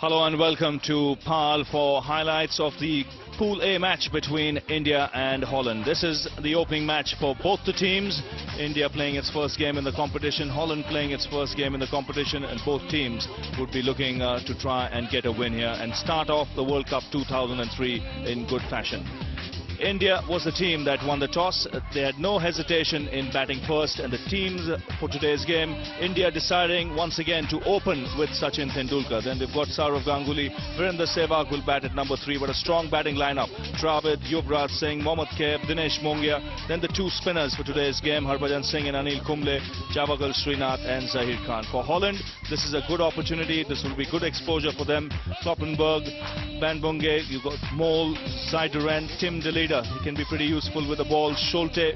Hello and welcome to Parl for highlights of the Pool A match between India and Holland. This is the opening match for both the teams. India playing its first game in the competition, Holland playing its first game in the competition, and both teams would be looking to try and get a win here and start off the World Cup 2003 in good fashion. India was the team that won the toss. They had no hesitation in batting first, and the teams for today's game, India deciding once again to open with Sachin Tendulkar. Then they've got Sourav Ganguly, Virender Sehwag will bat at number 3, but a strong batting lineup. Dravid, Yuvraj Singh, Mohammad Kaif, Dinesh Mongia. Then the two spinners for today's game, Harbhajan Singh and Anil Kumble, Javagal Srinath and Zahir Khan. For Holland, this is a good opportunity. This will be good exposure for them. Kloppenberg, Van Bunge, you've got Mole, Ziderend, Tim De Leede. He can be pretty useful with the ball. Schulte,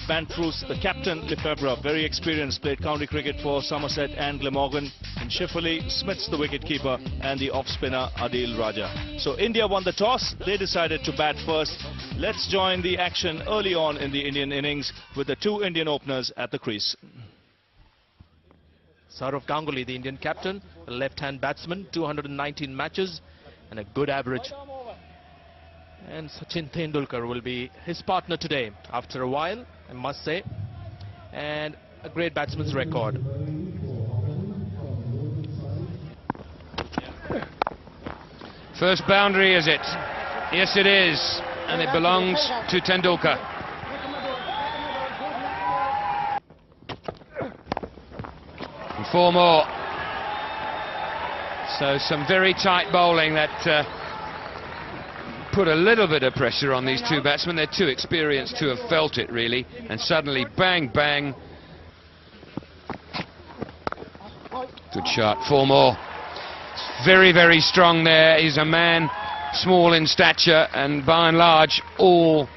Van Proos, the captain, Lefebvre, very experienced, played county cricket for Somerset and Glamorgan. And Schifferly, Smith's the wicket-keeper, and the off-spinner Adil Raja. So India won the toss. They decided to bat first. Let's join the action early on in the Indian innings with the two Indian openers at the crease. Sourav Ganguly, the Indian captain, a left-hand batsman, 219 matches and a good average. And Sachin Tendulkar will be his partner today, after a while, I must say, and a great batsman's record. First boundary, is it? Yes, it is, and it belongs to Tendulkar. And 4 more. So some very tight bowling that put a little bit of pressure on these two batsmen. They're too experienced to have felt it, really. And suddenly, bang, bang. Good shot. 4 more. Very, very strong there. He's a man small in stature, and by and large, all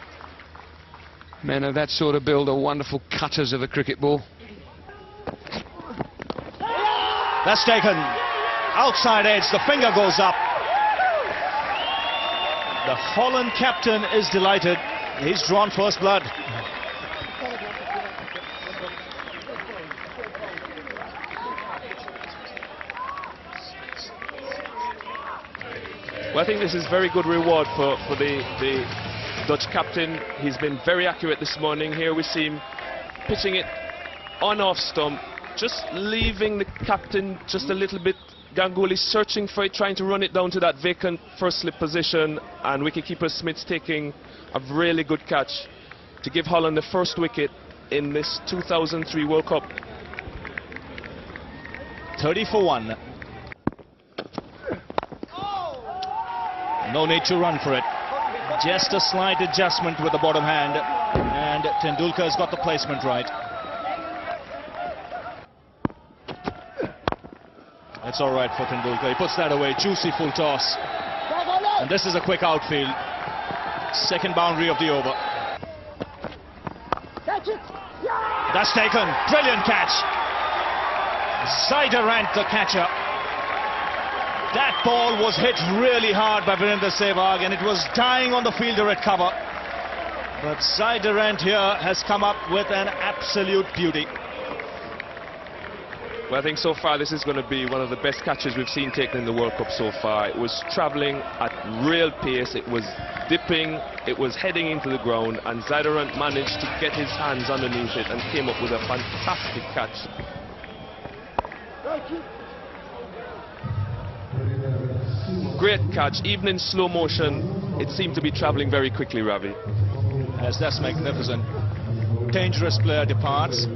men of that sort of build are wonderful cutters of a cricket ball. That's taken. Outside edge, the finger goes up. The Holland captain is delighted. He's drawn first blood. Well, I think this is very good reward for the Dutch captain. He's been very accurate this morning. Here we see him pitching it on off stump, just leaving the captain just a little bit. Ganguly searching for it, trying to run it down to that vacant first slip position, and wicketkeeper Smith's taking a really good catch to give Holland the first wicket in this 2003 World Cup. 30 for 1. No need to run for it. Just a slight adjustment with the bottom hand, and Tendulkar's got the placement right. It's all right for Tendulkar. He puts that away. Juicy full toss. And this is a quick outfield. Second boundary of the over. That's taken. Brilliant catch. Ziderand, the catcher. That ball was hit really hard by Virender Sehwag, and it was dying on the fielder at cover. But Ziderand here has come up with an absolute beauty. Well, I think so far this is going to be one of the best catches we've seen taken in the World Cup so far. It was travelling at real pace, it was dipping, it was heading into the ground, and Ziderand managed to get his hands underneath it and came up with a fantastic catch. Great catch, even in slow motion, it seemed to be travelling very quickly, Ravi. Yes, that's magnificent. Dangerous player departs.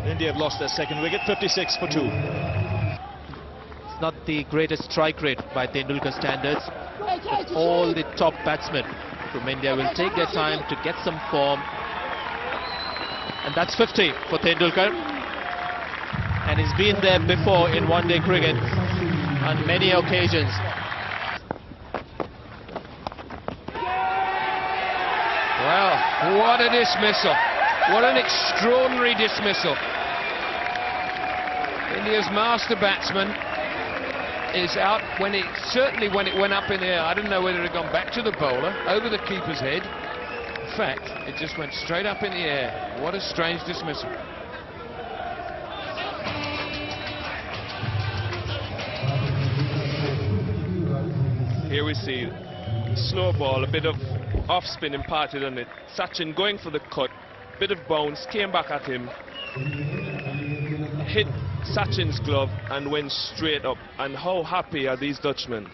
India have lost their second wicket, 56 for 2. It's not the greatest strike rate by Tendulkar standards, but all the top batsmen from India will take their time to get some form. And that's 50 for Tendulkar. And he's been there before in one-day cricket on many occasions. Well, what a dismissal. What an extraordinary dismissal. India's master batsman is out certainly when it went up in the air. I don't know whether it had gone back to the bowler, over the keeper's head. In fact, it just went straight up in the air. What a strange dismissal. Here we see slow ball, a bit of off spin imparted on it. Sachin going for the cut, bit of bounce, came back at him, hit Sachin's glove and went straight up. And how happy are these Dutchmen?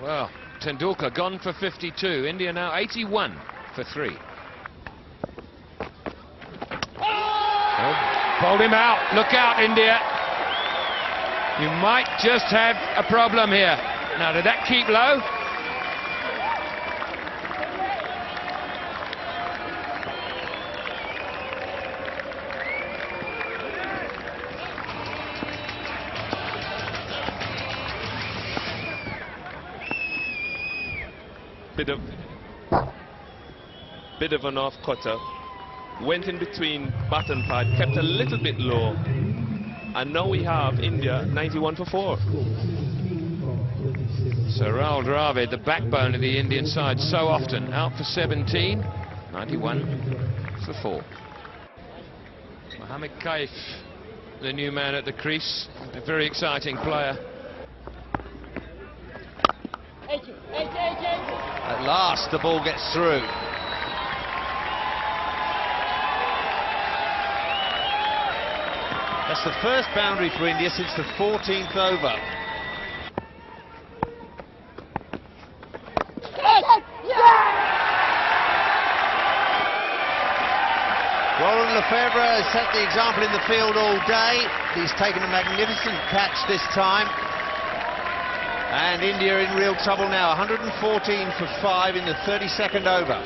Well, Tendulkar gone for 52. India now 81 for 3. Oh, bowled him out. Look out, India. You might just have a problem here. Now, did that keep low? Bit of an off cutter, went in between bat and pad, kept a little bit low, and now we have India 91 for 4. So Rahul Dravid, the backbone of the Indian side, so often out for 17, 91 for 4. Mohammad Kaif, the new man at the crease, a very exciting player. At last the ball gets through. That's the first boundary for India since the 14th over. Roland Lefebvre has set the example in the field all day. He's taken a magnificent catch this time. And India in real trouble now, 114 for 5 in the 32nd over.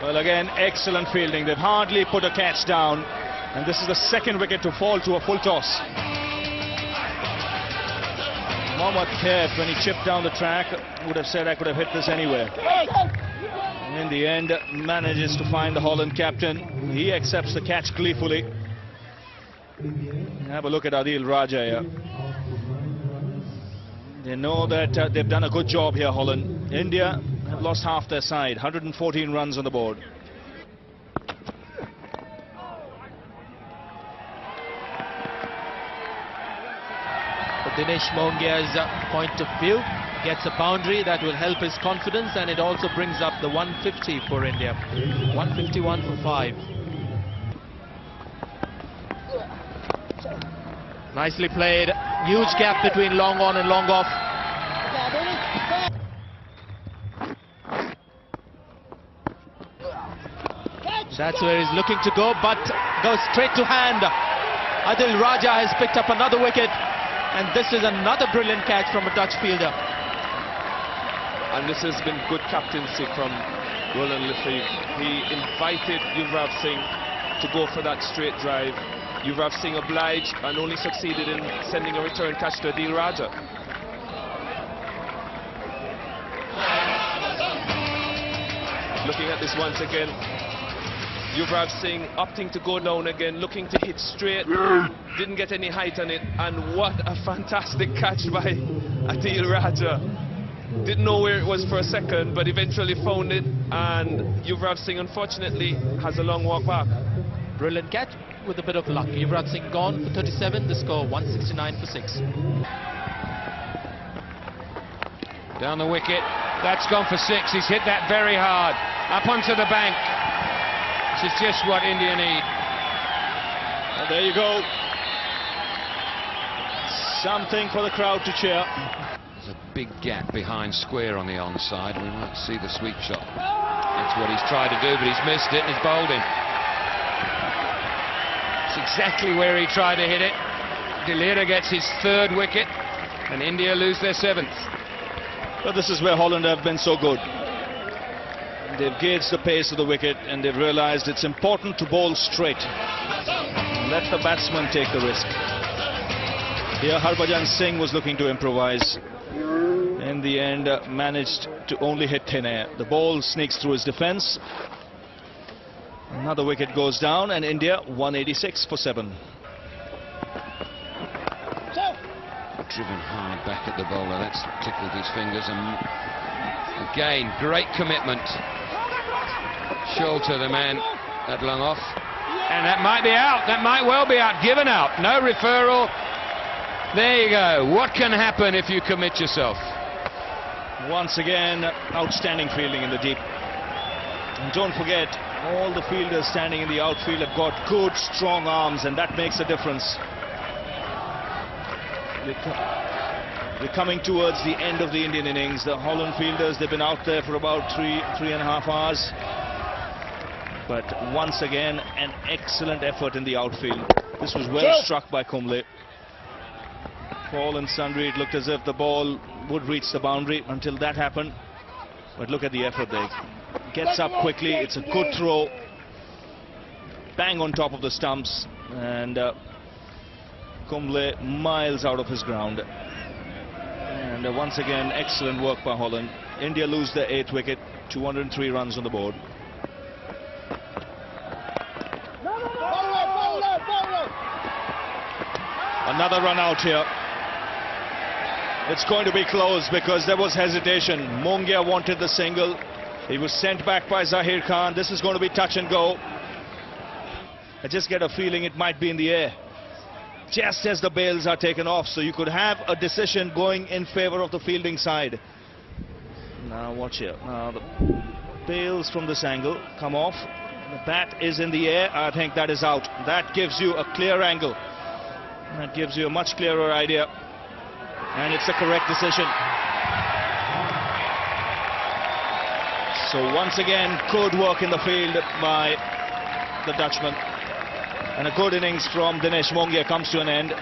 Well, again, excellent fielding. They've hardly put a catch down, and this is the second wicket to fall to a full toss. Mohammad Kaif, when he chipped down the track, would have said, I could have hit this anywhere. In the end, manages to find the Holland captain. He accepts the catch gleefully. Have a look at Adil Raja here. They know that they've done a good job here, Holland. India have lost half their side, 114 runs on the board. Dinesh Mongia's point of view, gets a boundary that will help his confidence, and it also brings up the 150 for India. 151 for 5. Nicely played. Huge gap between long on and long off. That's where he's looking to go, but goes straight to hand. Adil Raja has picked up another wicket, and this is another brilliant catch from a Dutch fielder. And this has been good captaincy from Roland Lefebvre. He invited Yuvraj Singh to go for that straight drive. Yuvraj Singh obliged and only succeeded in sending a return catch to Adil Raja. Looking at this once again, Yuvraj Singh opting to go down again, looking to hit straight, didn't get any height on it, and what a fantastic catch by Adil Raja. Didn't know where it was for a second, but eventually found it, and Yuvraj Singh unfortunately has a long walk back. Brilliant catch with a bit of luck. Yuvraj Singh gone for 37, the score 169 for 6. Down the wicket, that's gone for 6. He's hit that very hard, up onto the bank. This is just what India need. And there you go. Something for the crowd to cheer. There's a big gap behind square on the onside. We might see the sweep shot. That's what he's tried to do, but he's missed it and he's bowled him. It's exactly where he tried to hit it. De Lira gets his 3rd wicket, and India lose their 7th. But this is where Holland have been so good. They've gauged the pace of the wicket, and they've realized it's important to bowl straight. Let the batsman take the risk. Here Harbhajan Singh was looking to improvise. In the end, managed to only hit thin air. The ball sneaks through his defence. Another wicket goes down, and India 186 for 7. Driven hard back at the bowler. That's tickled his fingers. And again, great commitment. Sholter, the man at long off. And that might be out. That might well be out. Given out. No referral. There you go. What can happen if you commit yourself? Once again, outstanding fielding in the deep. And don't forget, all the fielders standing in the outfield have got good, strong arms, and that makes a difference. We're coming towards the end of the Indian innings. The Holland fielders, they've been out there for about three and a half hours. But once again, an excellent effort in the outfield. This was well struck by Kumble. Parl and sundry, it looked as if the ball would reach the boundary until that happened. But look at the effort there. Gets up quickly, it's a good throw. Bang on top of the stumps. And Kumble miles out of his ground. And once again, excellent work by Holland. India lose their 8th wicket, 203 runs on the board. Another run out here. It's going to be close because there was hesitation. Mongia wanted the single. He was sent back by Zahir Khan. This is going to be touch and go. I just get a feeling it might be in the air, just as the bails are taken off, so you could have a decision going in favor of the fielding side. Now watch here. Now the bails from this angle come off. The bat is in the air. I think that is out. That gives you a clear angle. That gives you a much clearer idea. And it's a correct decision. So once again, good work in the field by the Dutchman. And a good innings from Dinesh Mongia comes to an end.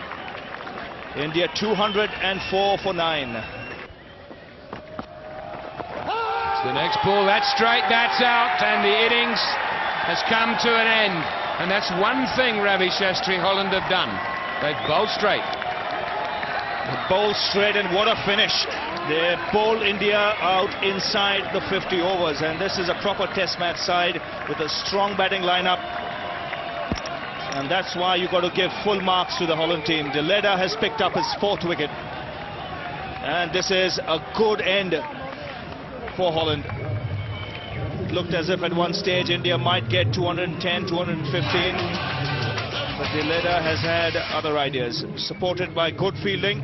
India 204 for 9. The next ball, that's straight, that's out, and the innings has come to an end. And that's one thing Ravi Shastri Holland have done. They've bowled straight. They bowled straight, and what a finish. They bowl India out inside the 50 overs, and this is a proper test match side with a strong batting lineup. And that's why you've got to give full marks to the Holland team. De Leda has picked up his 4th wicket. And this is a good end for Holland. It looked as if at one stage India might get 210, 215. But De Leda has had other ideas. Supported by good fielding,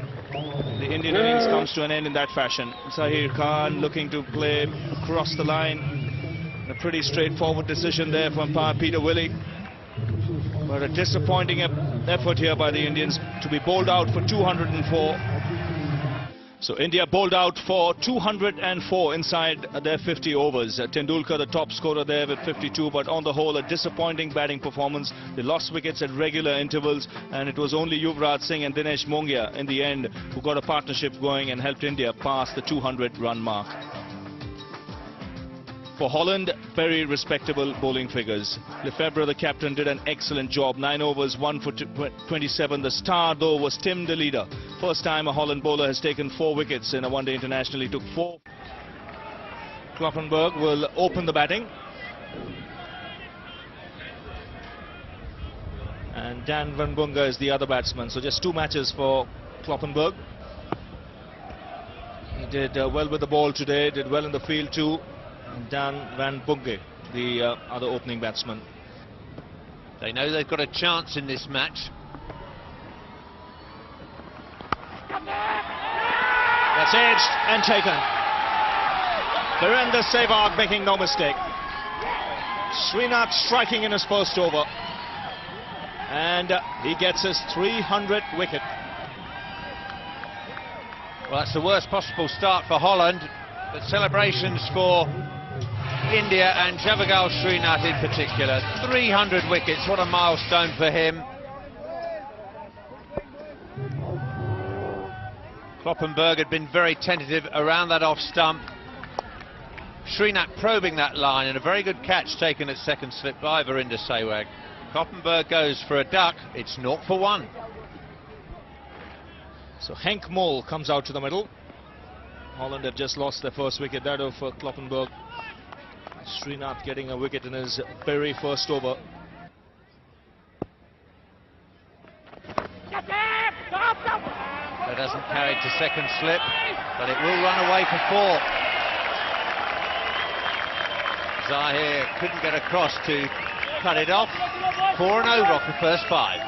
the Indian innings comes to an end in that fashion. Zahir Khan looking to play across the line. A pretty straightforward decision there from Peter Willey. But a disappointing effort here by the Indians to be bowled out for 204. So India bowled out for 204 inside their 50 overs. Tendulkar, the top scorer there with 52, but on the whole a disappointing batting performance. They lost wickets at regular intervals, and it was only Yuvraj Singh and Dinesh Mongia in the end who got a partnership going and helped India pass the 200-run mark. For Holland, very respectable bowling figures. Lefebvre, the captain, did an excellent job. 9 overs, 1 for 27. The star, though, was Tim De Leda. First time a Holland bowler has taken 4 wickets in a one-day international. He took 4. Kloppenburg will open the batting. And Dan Van Bunga is the other batsman. So just 2 matches for Kloppenburg. He did well with the ball today, did well in the field too. Dan Van Bunge, the other opening batsman. They know they've got a chance in this match. That's edged and taken. Virender Sehwag making no mistake. Srinath striking in his first over. And he gets his 300th wicket. Well, that's the worst possible start for Holland, but celebrations for India and Javagal Srinath in particular. 300 wickets, what a milestone for him. Kloppenburg had been very tentative around that off stump. Srinath probing that line, and a very good catch taken at second slip by Virender Sehwag. Kloppenburg goes for a duck, it's 0 for 1. So Henk Mole comes out to the middle. Holland have just lost their first wicket, that of Kloppenburg. Srinath getting a wicket in his very first over. That doesn't carry to second slip, but it will run away for 4. Zahir couldn't get across to cut it off. 4 and over off the first 5.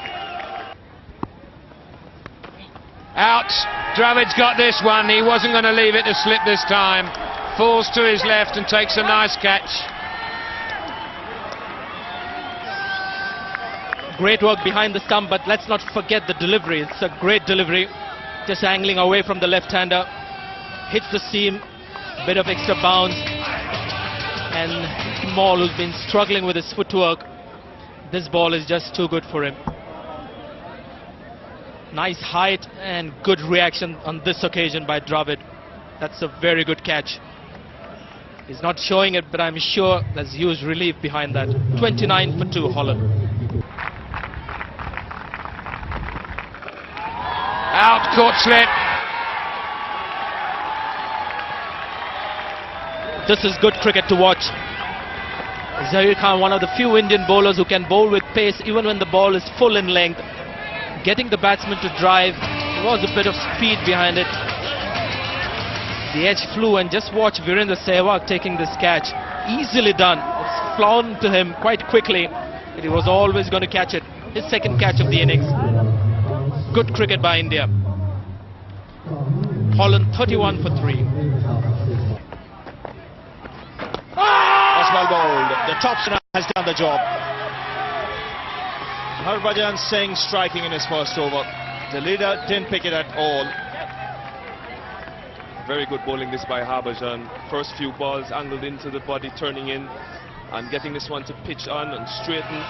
Out. Dravid's got this one. He wasn't going to leave it to slip this time. Falls to his left and takes a nice catch. Great work behind the stump, but let's not forget the delivery. It's a great delivery. Just angling away from the left-hander. Hits the seam. Bit of extra bounce. And Parl, who's been struggling with his footwork, this ball is just too good for him. Nice height and good reaction on this occasion by Dravid. That's a very good catch. He's not showing it, but I'm sure there's huge relief behind that. 29 for 2, Holland. Out, caught slip. This is good cricket to watch. Zaheer Khan, one of the few Indian bowlers who can bowl with pace even when the ball is full in length. Getting the batsman to drive. There was a bit of speed behind it. The edge flew, and just watch Virendra Sehwag taking this catch. Easily done. It's flown to him quite quickly, but he was always going to catch it. His second catch of the innings. Good cricket by India. Holland 31 for 3. That's well bowled. The top spinner has done the job. Harbhajan Singh striking in his first over. The leader didn't pick it at all. Very good bowling this by Harbhajan. First few balls angled into the body, turning in and getting this one to pitch on and straighten.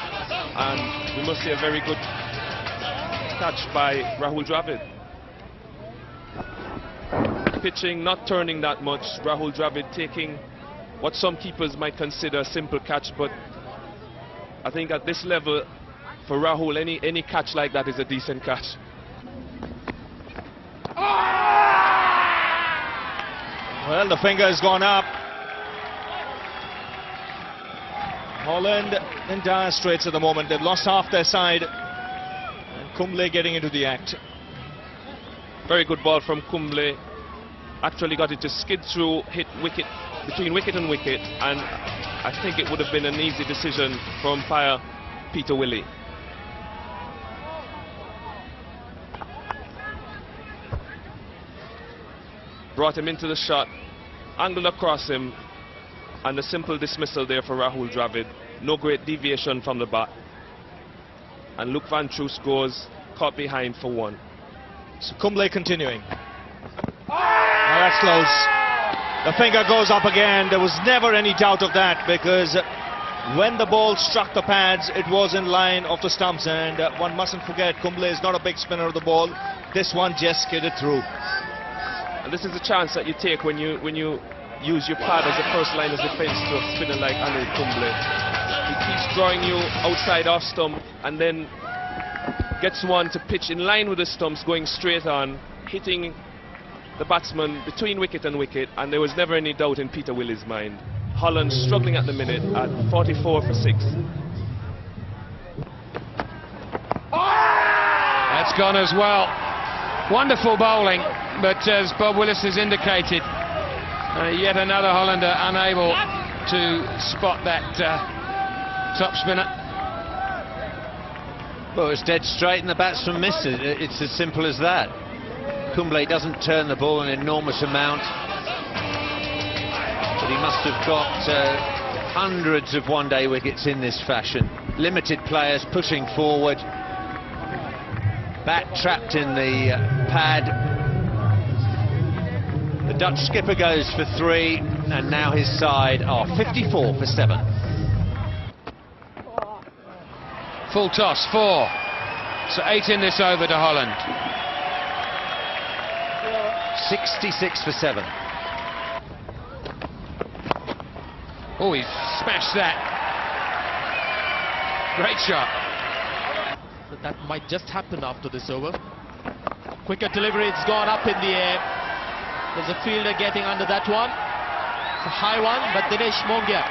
And we must say a very good catch by Rahul Dravid. Pitching, not turning that much. Rahul Dravid taking what some keepers might consider a simple catch, but I think at this level, for Rahul, any catch like that is a decent catch. Well, the finger has gone up. Holland in dire straits at the moment. They've lost half their side. And Kumble getting into the act. Very good ball from Kumble. Actually got it to skid through, hit wicket, between wicket and wicket, and I think it would have been an easy decision for umpire Peter Willey. Brought him into the shot, angled across him, and a simple dismissal there for Rahul Dravid. No great deviation from the bat. And Luke Van Troos goes caught behind for 1. So Kumble continuing. Now that's close. The finger goes up again. There was never any doubt of that, because when the ball struck the pads, it was in line of the stumps, and one mustn't forget, Kumble is not a big spinner of the ball. This one just skidded through. And this is the chance that you take when you use your pad as a first line of defence to a spinner like Anil Kumble. He keeps drawing you outside off stump and then gets one to pitch in line with the stumps, going straight on, hitting the batsman between wicket and wicket, and there was never any doubt in Peter Willey's mind. Holland struggling at the minute at 44 for 6. That's gone as well. Wonderful bowling, but as Bob Willis has indicated, yet another Hollander unable to spot that top spinner. Well, it's dead straight and the batsman missed it. It's as simple as that. Kumble doesn't turn the ball an enormous amount, but he must have got hundreds of one-day wickets in this fashion. Limited players pushing forward, bat trapped in the pad. The Dutch skipper goes for 3, and now his side are 54 for 7. Full toss, 4. So 8 in this over to Holland. 66 for 7. Oh, he smashed that. Great shot. But that might just happen after this over. Quicker delivery, it's gone up in the air. There's a fielder getting under that one. It's a high one, but Dinesh Mongia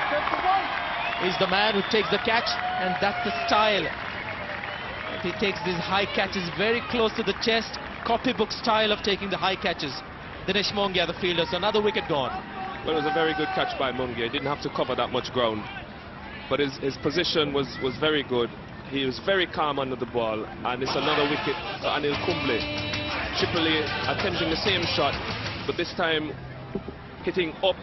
is the man who takes the catch, and that's the style. He takes these high catches very close to the chest. Copybook style of taking the high catches. Dinesh Mongia, the fielder, so another wicket gone. Well, it was a very good catch by Mongia. He didn't have to cover that much ground, but his position was very good. He was very calm under the ball, and it's another wicket for Anil Kumble. Tripoli attempting the same shot, but this time hitting up,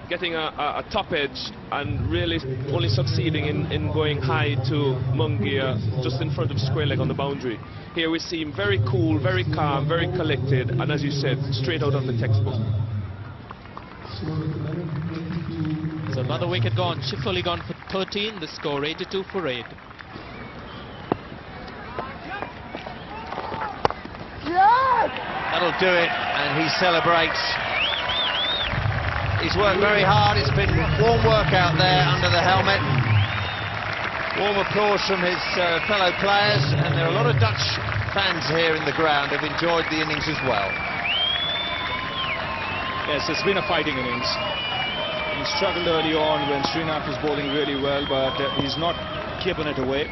getting a top edge, and really only succeeding in going high to Mungia just in front of square leg on the boundary. Here we see him very cool, very calm, very collected, and as you said, straight out of the textbook. So another wicket gone. Shifley gone for 13. The score 82 for 8. That'll do it, and he celebrates. He's worked very hard. It's been warm work out there under the helmet. Warm applause from his fellow players, and there are a lot of Dutch fans here in the ground who've enjoyed the innings as well. Yes, it's been a fighting innings. He struggled early on when Srinath was bowling really well, but he's not keeping it away.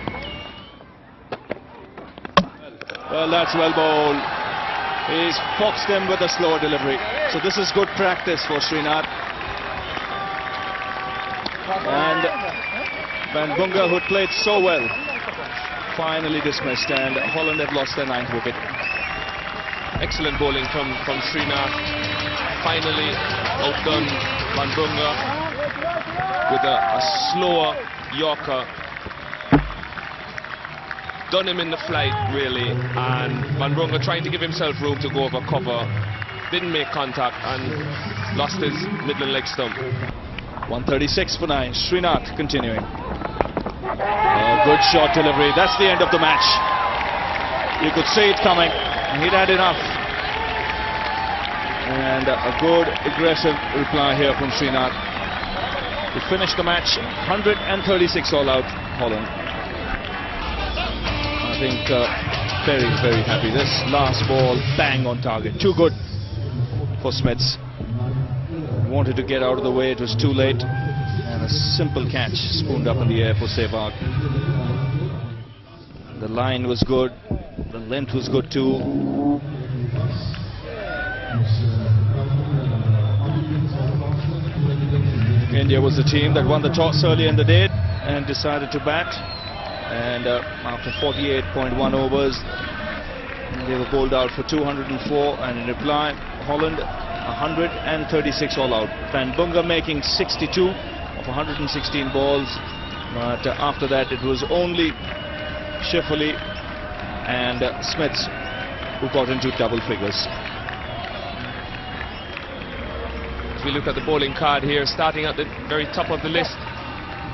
Well, that's well bowled. He's foxed him with a slower delivery. So this is good practice for Srinath. And Van Bunga, who played so well, finally dismissed, and Holland have lost their 9th wicket. Excellent bowling from Srinath. Finally outdone Van Bunga with a slower Yorker. Done him in the flight, really, and Van Bunga trying to give himself room to go over cover. Didn't make contact and lost his middle leg stump. 136 for 9. Srinath continuing. Good shot delivery. That's the end of the match. You could see it coming. He'd had enough. And a good aggressive reply here from Srinath to finish the match. 136 all out, Holland. I think very, very happy. This last ball, bang on target. Too good for Smiths. Wanted to get out of the way, it was too late. And a simple catch spooned up in the air for Sehwag. The line was good, the length was good too. India was the team that won the toss early in the day and decided to bat. And after 48.1 overs, they were bowled out for 204, and in reply, Holland 136 all out. Van Bunga making 62 of 116 balls, but after that it was only Shifley and Smiths who got into double figures. As we look at the bowling card here, starting at the very top of the list,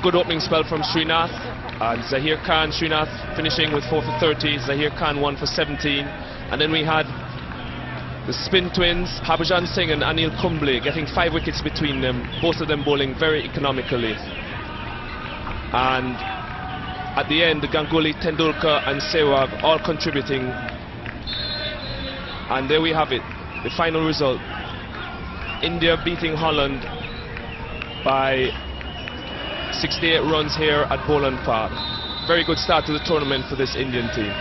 good opening spell from Srinath. And Zahir Khan, Srinath finishing with 4 for 30, Zahir Khan 1 for 17. And then we had the spin twins, Harbhajan Singh and Anil Kumble, getting 5 wickets between them, both of them bowling very economically. And at the end, the Ganguly, Tendulkar and Sehwag all contributing. And there we have it, the final result. India beating Holland by 68 runs here at Boland Park. Very good start to the tournament for this Indian team.